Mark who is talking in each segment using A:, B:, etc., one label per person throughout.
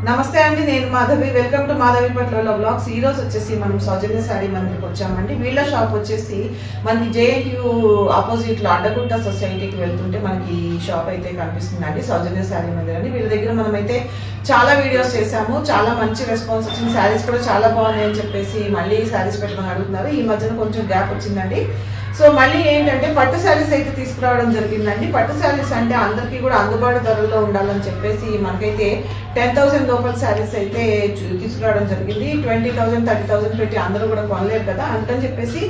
A: నమస్తే అండి, నేను మాధవి. వెల్కమ్ టు మాధవి పట్ల బ్లాగ్స్. ఈ రోజు వచ్చేసి మనం సౌజన్య శారీ మందిర్కి వచ్చామండి. వీళ్ళ షాప్ వచ్చేసి మనకి జేఎన్యూ ఆపోజిట్ లో అడ్డగుట్ట సొసైటీకి వెళ్తుంటే మనకి ఈ షాప్ అయితే కనిపిస్తుందండి, సౌజన్య శారీ మందిర్ అని. వీళ్ళ దగ్గర మనం అయితే చాలా వీడియోస్ చేసాము, చాలా మంచి రెస్పాన్స్ వచ్చింది. శారీస్ కూడా చాలా బాగున్నాయి అని చెప్పేసి మళ్ళీ శారీస్ పెట్టమని అడుగుతున్నారు. ఈ మధ్యన కొంచెం గ్యాప్ వచ్చిందండి. సో మళ్ళీ ఏంటంటే పట్టు శారీస్ అయితే తీసుకురావడం జరిగిందండి. పట్టు శారీస్ అంటే అందరికీ కూడా అందుబాటు ధరల్లో ఉండాలని చెప్పేసి మనకైతే 10,000 లోపల శారీస్ అయితే తీసుకురావడం జరిగింది. 20,000 30,000 పెట్టి అందరూ కూడా కొనలేరు కదా, అందుకని చెప్పేసి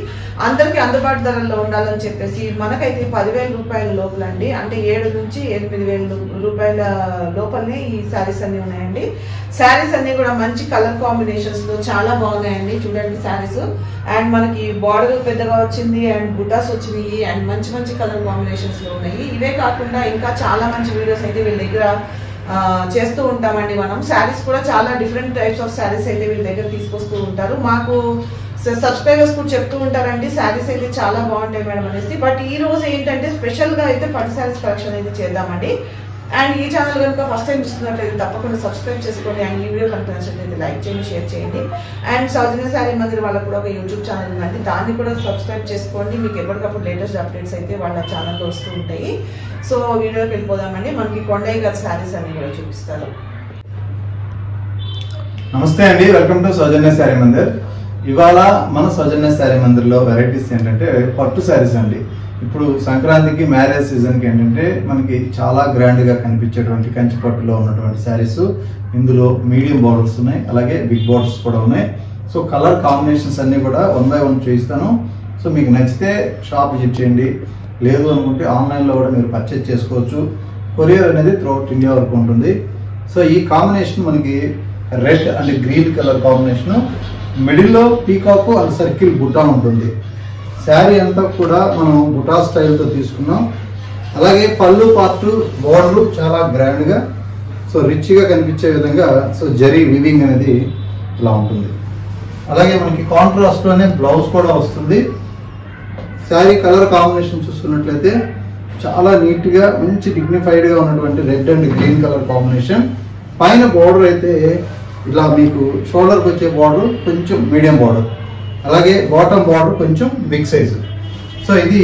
A: అందరికీ అందుబాటు ధరల్లో ఉండాలని చెప్పేసి మనకైతే 10,000 రూపాయల లోపలండి, అంటే 7 నుంచి 8,000 రూపాయల లోపలనే ఈ శారీస్ అన్ని ఉన్నాయండి. శారీస్ అన్ని కూడా మంచి కలర్ కాంబినేషన్స్ లో చాలా బాగున్నాయండి. చూడండి శారీస్, అండ్ మనకి బార్డర్ పెద్దగా వచ్చింది, అండ్ బుటాస్ వచ్చినాయి, అండ్ మంచి మంచి కలర్ కాంబినేషన్స్ లో ఉన్నాయి. ఇవే కాకుండా ఇంకా చాలా మంచి వీడియోస్ అయితే వీళ్ళ దగ్గర చేస్తూ ఉంటామండి. మనం శారీస్ కూడా చాలా డిఫరెంట్ టైప్స్ ఆఫ్ శారీస్ అయితే వీళ్ళ దగ్గర తీసుకొస్తూ ఉంటారు. మాకు సబ్స్క్రైబర్స్ కూడా చెప్తూ ఉంటారండి శారీస్ అయితే చాలా బాగుంటాయి మేడం అనేసి. బట్ ఈ రోజు ఏంటంటే స్పెషల్ గా అయితే పట్టు శారీస్ కలెక్షన్ అయితే చేద్దామండి. అండ్ ఈ ఛానల్ కనుక ఫస్ట్ టైం చూస్తున్నట్లయితే తప్పకుండా సబ్స్క్రైబ్ చేసుకోండి. అండ్ ఈ వీడియో కనుక నచ్చినట్లయితే లైక్ చేయండి, షేర్ చేయండి. అండ్ సౌజన్య శారీ మందిర్ వాళ్ళకు కూడా ఒక యూట్యూబ్ ఛానల్ ఉందండి, దాన్ని కూడా సబ్స్క్రైబ్ చేసుకోండి. మీకు ఎప్పటికప్పుడు లేటెస్ట్ అప్డేట్స్ అయితే వాళ్ళ ఛానల్లో వస్తూ ఉంటాయి. సో వీడియోకి వెళ్ళిపోదామండి. మనకి కొండయ్య గారి శారీస్ అన్ని కూడా చూపిస్తారు.
B: నమస్తే అండి, వెల్కమ్ టు సౌజన్య శారీ మందిర్. ఇవాళ మన సౌజన్య శారీ మందిర్ లో వెరైటీస్ ఏంటంటే పట్టు శారీస్ అండి. ఇప్పుడు సంక్రాంతికి మ్యారేజ్ సీజన్ కి ఏంటంటే మనకి చాలా గ్రాండ్ గా కనిపించేటువంటి కంచి పట్టులో ఉన్నటువంటి శారీస్. ఇందులో మీడియం బార్డర్స్ ఉన్నాయి, అలాగే బిగ్ బార్డర్స్ కూడా ఉన్నాయి. సో కలర్ కాంబినేషన్స్ అన్ని కూడా 1 by 1 చూపిస్తాను. సో మీకు నచ్చితే షాప్ విజిట్ చేయండి, లేదు అనుకుంటే ఆన్లైన్ లో కూడా మీరు పర్చేజ్ చేసుకోవచ్చు. కొరియర్ అనేది త్రూఅవుట్ ఇండియా వరకు ఉంటుంది. సో ఈ కాంబినేషన్ మనకి red and green colour combination, middle లో పీకాక్ అండ్ సర్కిల్ బుట్టా ఉంటుంది. శారీ అంతా కూడా మనం బుటా స్టైల్తో తీసుకున్నాం. అలాగే పళ్ళు పార్ట్ బోర్డర్ చాలా గ్రాండ్ గా, సో రిచ్ గా కనిపించే విధంగా సో జరీ వివింగ్ అనేది ఇలా ఉంటుంది. అలాగే మనకి కాంట్రాస్ట్ లోనే బ్లౌజ్ కూడా వస్తుంది. శారీ కలర్ కాంబినేషన్ చూసుకున్నట్లయితే చాలా నీట్ గా మంచి డిగ్నిఫైడ్ గా ఉన్నటువంటి red and green colour combination. పైన బోర్డర్ అయితే ఇలా మీకు షోల్డర్కి వచ్చే బోర్డర్ కొంచెం మీడియం బోర్డర్, అలాగే బాటమ్ బార్డర్ కొంచెం బిగ్ సైజు. సో ఇది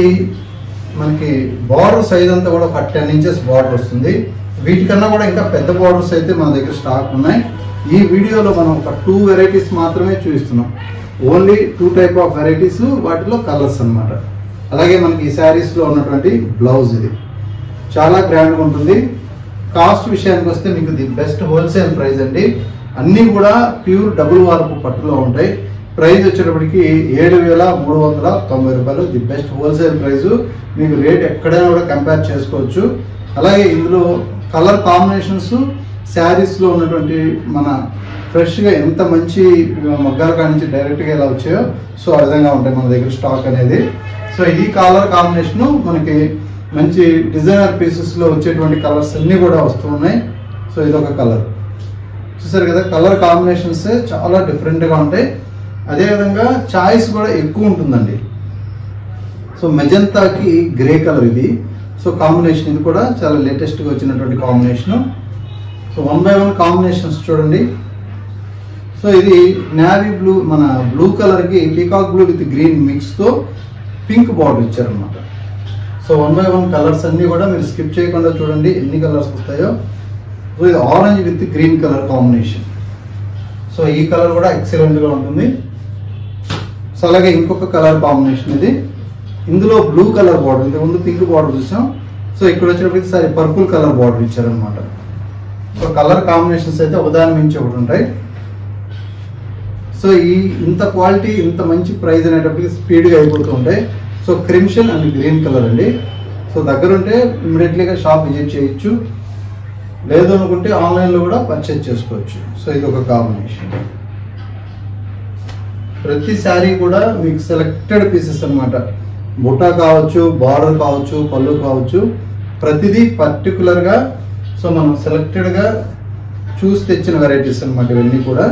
B: మనకి బార్డర్ సైజ్ అంతా కూడా ఒక 10 inches బార్డర్ వస్తుంది. వీటికన్నా కూడా ఇంకా పెద్ద బార్డర్స్ అయితే మన దగ్గర స్టాక్ ఉన్నాయి. ఈ వీడియోలో మనం ఒక 2 వెరైటీస్ మాత్రమే చూపిస్తున్నాం, ఓన్లీ 2 type ఆఫ్ వెరైటీస్, వాటిలో కలర్స్ అన్నమాట. అలాగే మనకి ఈ శారీస్ లో ఉన్నటువంటి బ్లౌజ్ ఇది చాలా గ్రాండ్గా ఉంటుంది. కాస్ట్ విషయానికి వస్తే మీకు ది బెస్ట్ హోల్సేల్ ప్రైస్ అండి. అన్నీ కూడా ప్యూర్ డబుల్ వార్పు పట్టులో ఉంటాయి. ప్రైస్ వచ్చేటప్పటికి 7,390 రూపాయలు, ది బెస్ట్ హోల్సేల్ ప్రైస్. మీకు రేట్ ఎక్కడైనా కూడా కంపేర్ చేసుకోవచ్చు. అలాగే ఇందులో కలర్ కాంబినేషన్స్ శారీస్ లో ఉన్నటువంటి మన ఫ్రెష్ గా ఎంత మంచి మగ్గాల కాడి నుంచి డైరెక్ట్ గా ఎలా వచ్చాయో సో ఆ విధంగా ఉంటాయి మన దగ్గర స్టాక్ అనేది. సో ఈ కలర్ కాంబినేషన్ మనకి మంచి డిజైనర్ పీసెస్ లో వచ్చేటువంటి కలర్స్ అన్ని కూడా వస్తూ ఉన్నాయి. సో ఇదొక కలర్ చూసారు కదా, కలర్ కాంబినేషన్స్ చాలా డిఫరెంట్ గా ఉంటాయి. అదేవిధంగా చాయిస్ కూడా ఎక్కువ ఉంటుందండి. సో మెజంతాకి గ్రే కలర్ ఇది. సో కాంబినేషన్ ఇది కూడా చాలా లేటెస్ట్ గా వచ్చినటువంటి కాంబినేషన్. సో 1 by 1 కాంబినేషన్స్ చూడండి. సో ఇది నేవీ బ్లూ, మన బ్లూ కలర్ కి peacock blue with green mix తో పింక్ బార్డర్ ఇచ్చారనమాట. సో 1 by 1 కలర్స్ అన్ని కూడా మీరు స్కిప్ చేయకుండా చూడండి ఎన్ని కలర్స్ వస్తాయో. సో ఇది orange with green colour combination. So ఈ కలర్ కూడా ఎక్సలెంట్ గా ఉంటుంది. సో అలాగే ఇంకొక కలర్ కాంబినేషన్ ఇది. ఇందులో బ్లూ కలర్ బార్డర్, ఇంతకు ముందు పింక్ బార్డర్ చూసాం. సో ఇక్కడ వచ్చేటప్పటికి సరే పర్పుల్ కలర్ బార్డర్ ఇచ్చారనమాట. సో కలర్ కాంబినేషన్స్ అయితే ఒకదాని మించి ఒకటి ఉంటాయి. సో ఈ ఇంత క్వాలిటీ ఇంత మంచి ప్రైస్ అనేటప్పటికి స్పీడ్గా అయిపోతూ ఉంటాయి. So crimson and green colour అండి. సో దగ్గరుంటే ఇమ్మీడియట్లీగా షాప్ విజిట్ చేయొచ్చు, లేదు అనుకుంటే ఆన్లైన్లో కూడా పర్చేజ్ చేసుకోవచ్చు. సో ఇది ఒక కాంబినేషన్. ప్రతి శారీ కూడా మీకు సెలెక్టెడ్ పీసెస్ అనమాట. బుటా కావచ్చు, బార్డర్ కావచ్చు, పళ్ళు కావచ్చు, ప్రతిదీ పర్టికులర్గా సో మనం సెలెక్టెడ్గా చూసి తెచ్చిన వెరైటీస్ అనమాట ఇవన్నీ కూడా.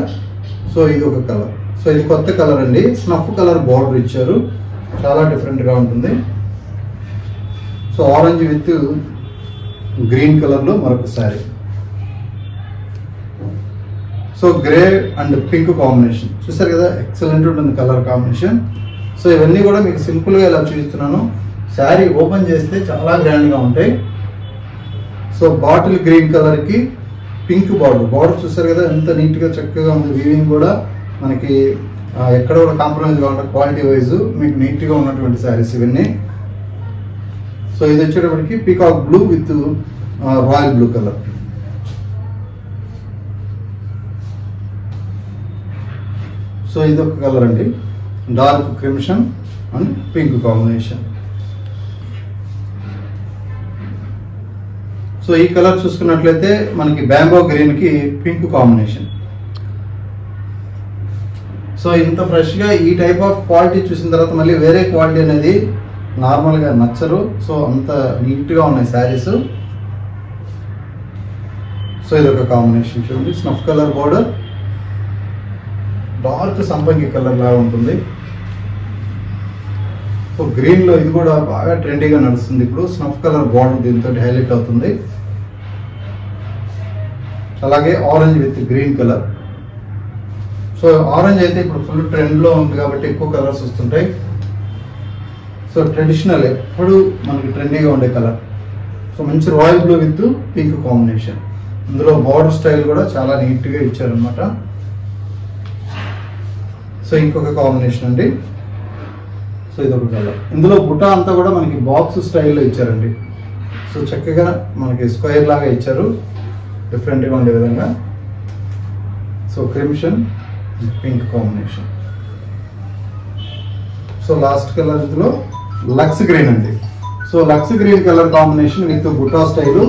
B: సో ఇది ఒక కలర్. సో ఇది కొత్త కలర్ అండి, స్నఫ్ కలర్ బార్డర్ ఇచ్చారు, చాలా డిఫరెంట్గా ఉంటుంది. సో ఆరెంజ్ విత్ గ్రీన్ కలర్లో మరొక sari. So grey and pink combination చూసారు కదా, ఎక్సలెంట్ ఉంటుంది కలర్ కాంబినేషన్. సో ఇవన్నీ కూడా మీకు సింపుల్ గా ఇలా చూపిస్తున్నాను. శారీ ఓపెన్ చేస్తే చాలా గ్రాండ్ గా ఉంటాయి. సో బాటిల్ గ్రీన్ కలర్ కి పింక్ బార్డర్ చూసారు కదా, ఎంత నీట్ గా చక్కగా ఉంది. వీవింగ్ కూడా మనకి ఎక్కడ కూడా కాంప్రమైజ్ గా ఉంటుంది. క్వాలిటీ వైజ్ మీకు నీట్ గా ఉన్నటువంటి శారీస్ ఇవన్నీ. సో ఇది వచ్చేటప్పటికి peacock blue with royal blue colour. So ఇది ఒక కలర్ అండి, dark crimson and pink combination. So ఈ కలర్ చూసుకున్నట్లయితే మనకి బ్యాంబో గ్రీన్ కి పింక్ కాంబినేషన్. సో ఇంత ఫ్రెష్ గా ఈ టైప్ ఆఫ్ క్వాలిటీ చూసిన తర్వాత మళ్ళీ వేరే క్వాలిటీ అనేది నార్మల్ గా నచ్చరు. సో అంత నీట్ గా ఉన్నాయి శారీస్. సో ఇది ఒక కాంబినేషన్ చూడండి, స్నఫ్ కలర్ బోర్డర్, డార్క్ సంపంగి కలర్ లాగా ఉంటుంది. సో గ్రీన్ లో ఇది కూడా బాగా ట్రెండీగా నడుస్తుంది ఇప్పుడు. స్నఫ్ కలర్ బోర్డర్ దీంతో హైలైట్ అవుతుంది. అలాగే orange with green colour. So orange అయితే ఇప్పుడు ఫుల్ ట్రెండ్ లో ఉంది కాబట్టి ఎక్కువ కలర్స్ వస్తుంటాయి. సో ట్రెడిషనల్ ఎప్పుడు మనకి ట్రెండీగా ఉండే కలర్. సో మంచి royal blue with pink combination. ఇందులో బార్డర్ స్టైల్ కూడా చాలా నీట్ గా ఇచ్చారనమాట. సో ఇంకొక కాంబినేషన్ అండి. సో ఇది ఒక కలర్. ఇందులో బుటా అంతా కూడా మనకి బాక్స్ స్టైల్లో ఇచ్చారండి. సో చక్కగా మనకి స్క్వేర్ లాగా ఇచ్చారు, డిఫరెంట్ గా ఉండే విధంగా. So crimson pink combination. So last colour ఇందులో లక్స్ గ్రీన్ అండి. సో లక్స్ గ్రీన్ కలర్ కాంబినేషన్ విత్ బుటా స్టైల్.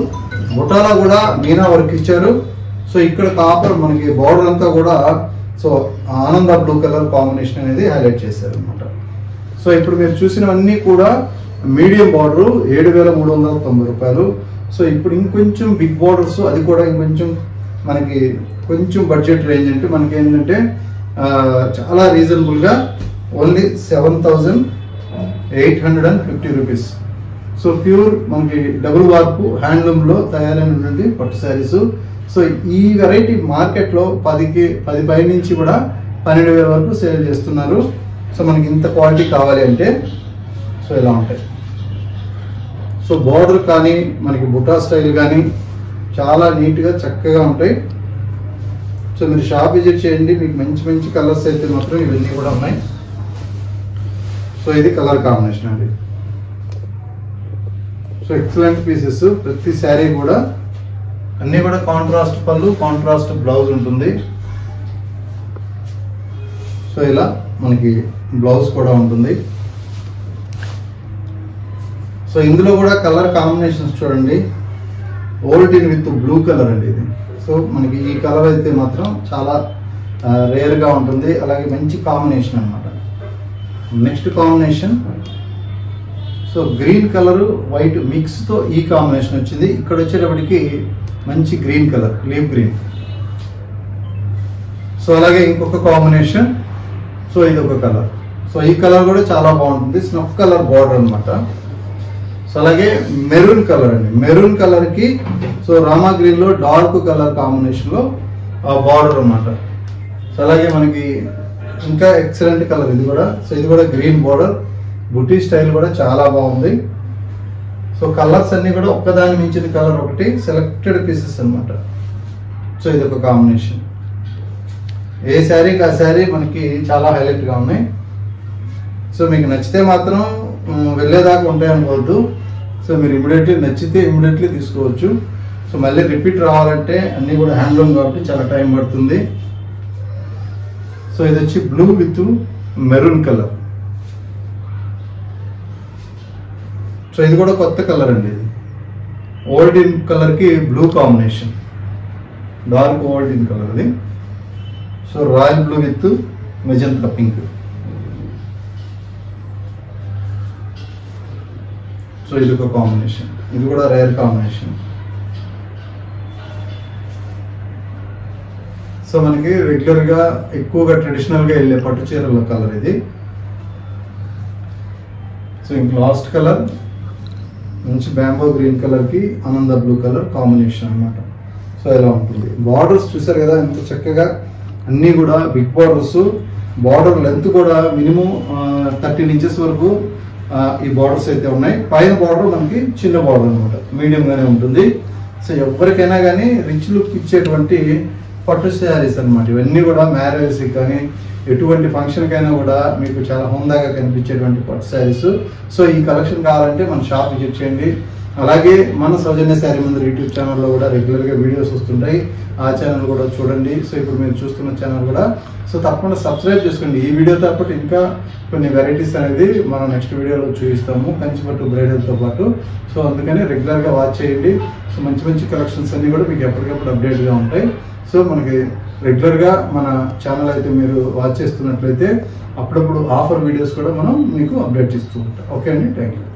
B: బుటాలో కూడా మీనా వర్క్ ఇచ్చారు. సో ఇక్కడ కాపర్ మనకి బార్డర్ అంతా కూడా సో ఆనంద బ్లూ కలర్ కాంబినేషన్ అనేది హైలైట్ చేశారు అనమాట. సో ఇప్పుడు మీరు చూసినవన్నీ కూడా మీడియం బార్డర్ 7,390 రూపాయలు. సో ఇప్పుడు ఇంకొంచెం బిగ్ బార్డర్స్, అది కూడా ఇంకొంచెం మనకి కొంచెం బడ్జెట్ రేంజ్ అంటే మనకి ఏంటంటే చాలా రీజనబుల్ గా ఓన్లీ 7,850 రూపీస్. సో ప్యూర్ మనకి డబుల్ వార్పు హ్యాండ్లూమ్ లో తయారైనటువంటి పట్టు శారీస్. సో ఈ వెరైటీ మార్కెట్ లో 10 పై నుంచి కూడా 12,000 వరకు సేల్ చేస్తున్నారు. సో మనకి ఇంత క్వాలిటీ కావాలి అంటే సో ఇలా ఉంటాయి. సో బార్డర్ కానీ మనకి బుటా స్టైల్ కానీ చాలా నీట్ గా చక్కగా ఉంటాయి. సో మీరు షాప్ విజిట్ చేయండి, మీకు మంచి మంచి కలర్స్ అయితే మాత్రం ఇవన్నీ కూడా ఉన్నాయి. సో ఇది కలర్ కాంబినేషన్ అండి. So excellent pieces. ప్రతి శారీ కూడా అన్ని కూడా కాంట్రాస్ట్ పళ్ళు, కాంట్రాస్ట్ బ్లౌజ్ ఉంటుంది. సో ఇలా మనకి బ్లౌజ్ కూడా ఉంటుంది. సో ఇందులో కూడా కలర్ కాంబినేషన్స్ చూడండి, ఓల్డిన్ విత్ బ్లూ కలర్ అండి ఇది. సో మనకి ఈ కలర్ అయితే మాత్రం చాలా రేర్ గా ఉంటుంది. అలాగే మంచి కాంబినేషన్ అన్నమాట. Next combination so green colour white mix తో ఈ కాంబినేషన్ వచ్చింది. ఇక్కడ వచ్చేటప్పటికి మంచి green colour, leave green. So అలాగే ఇంకొక కాంబినేషన్. సో ఇది ఒక కలర్. సో ఈ కలర్ కూడా చాలా బాగుంటుంది, స్నఫ్ కలర్ బార్డర్ అన్నమాట. సో అలాగే మెరూన్ కలర్ అండి. మెరూన్ కలర్ కి సో రామా గ్రీన్ లో డార్క్ కలర్ కాంబినేషన్ లో బార్డర్ అన్నమాట. సో అలాగే మనకి ఇంకా ఎక్సలెంట్ కలర్ ఇది కూడా. సో ఇది కూడా గ్రీన్ బార్డర్, బుటీ స్టైల్ కూడా చాలా బాగుంది. సో కలర్స్ అన్ని కూడా ఒక్కదాని మించిన కలర్ ఒకటి, సెలెక్టెడ్ పీసెస్ అన్నమాట. సో ఇది ఒక కాంబినేషన్. ఏ శారీకి ఆ శారీ మనకి చాలా హైలైట్ గా ఉన్నాయి. సో మీకు నచ్చితే మాత్రం వెళ్ళేదాకా ఉంటాయి అనుకోవద్దు. సో మీరు ఇమీడియట్లీ నచ్చితే ఇమీడియట్లీ తీసుకోవచ్చు. సో మళ్ళీ రిపీట్ రావాలంటే అన్ని కూడా హ్యాండ్లూమ్ కాబట్టి చాలా టైం పడుతుంది. సో ఇది వచ్చి blue with maroon colour. So ఇది కూడా కొత్త కలర్ అండి. ఇది ఓల్డిన్ కలర్ కి బ్లూ కాంబినేషన్, డార్క్ ఓల్డిన్ కలర్ అది. So royal blue with magenta pink. So ఇది ఒక కాంబినేషన్, ఇది కూడా రేర్ కాంబినేషన్. సో మనకి రెగ్యులర్ గా ఎక్కువగా ట్రెడిషనల్ గా వెళ్ళే పట్టు చీరల కలర్ ఇది. సో ఇంక లాస్ట్ కలర్ మంచి బ్యాంబో గ్రీన్ కలర్ కి ఆనంద బ్లూ కలర్ కాంబినేషన్ అన్నమాట. సో ఇలా ఉంటుంది. బార్డర్స్ చూసారు కదా ఎంత చక్కగా, అన్నీ కూడా బిగ్ బార్డర్స్. బార్డర్ లెంత్ కూడా మినిమం 13 ఇంచెస్ వరకు ఈ బార్డర్స్ అయితే ఉన్నాయి. పైన బార్డర్ మనకి చిన్న బార్డర్ అనమాట, మీడియం గానే ఉంటుంది. సో ఎవరికైనా కానీ రిచ్ లుక్ ఇచ్చేటువంటి పట్టు శారీస్ అనమాట ఇవన్నీ కూడా. మ్యారేజ్ కానీ ఎటువంటి ఫంక్షన్ కైనా కూడా మీకు చాలా హోందాగా కనిపించేటువంటి పట్టు శారీస్. సో ఈ కలెక్షన్ కావాలంటే మన షాప్ విజిట్ చేయండి. అలాగే మన సౌజన్య శారీ మందిర్ యూట్యూబ్ ఛానల్లో కూడా రెగ్యులర్గా వీడియోస్ వస్తుంటాయి, ఆ ఛానల్ కూడా చూడండి. సో ఇప్పుడు మీరు చూస్తున్న ఛానల్ కూడా సో తప్పకుండా సబ్స్క్రైబ్ చేసుకోండి. ఈ వీడియోతో పాటు ఇంకా కొన్ని వెరైటీస్ అనేది మనం నెక్స్ట్ వీడియోలో చూపిస్తాము, కంచిపట్టు బ్రైడల్తో పాటు. సో అందుకని రెగ్యులర్గా వాచ్ చేయండి. సో మంచి మంచి కలెక్షన్స్ అన్ని కూడా మీకు ఎప్పటికప్పుడు అప్డేట్గా ఉంటాయి. సో మనకి రెగ్యులర్గా మన ఛానల్ అయితే మీరు వాచ్ చేస్తున్నట్లయితే అప్పుడప్పుడు ఆఫర్ వీడియోస్ కూడా మనం మీకు అప్డేట్ చేస్తూ ఉంటాం. ఓకే అండి, థ్యాంక్ యూ.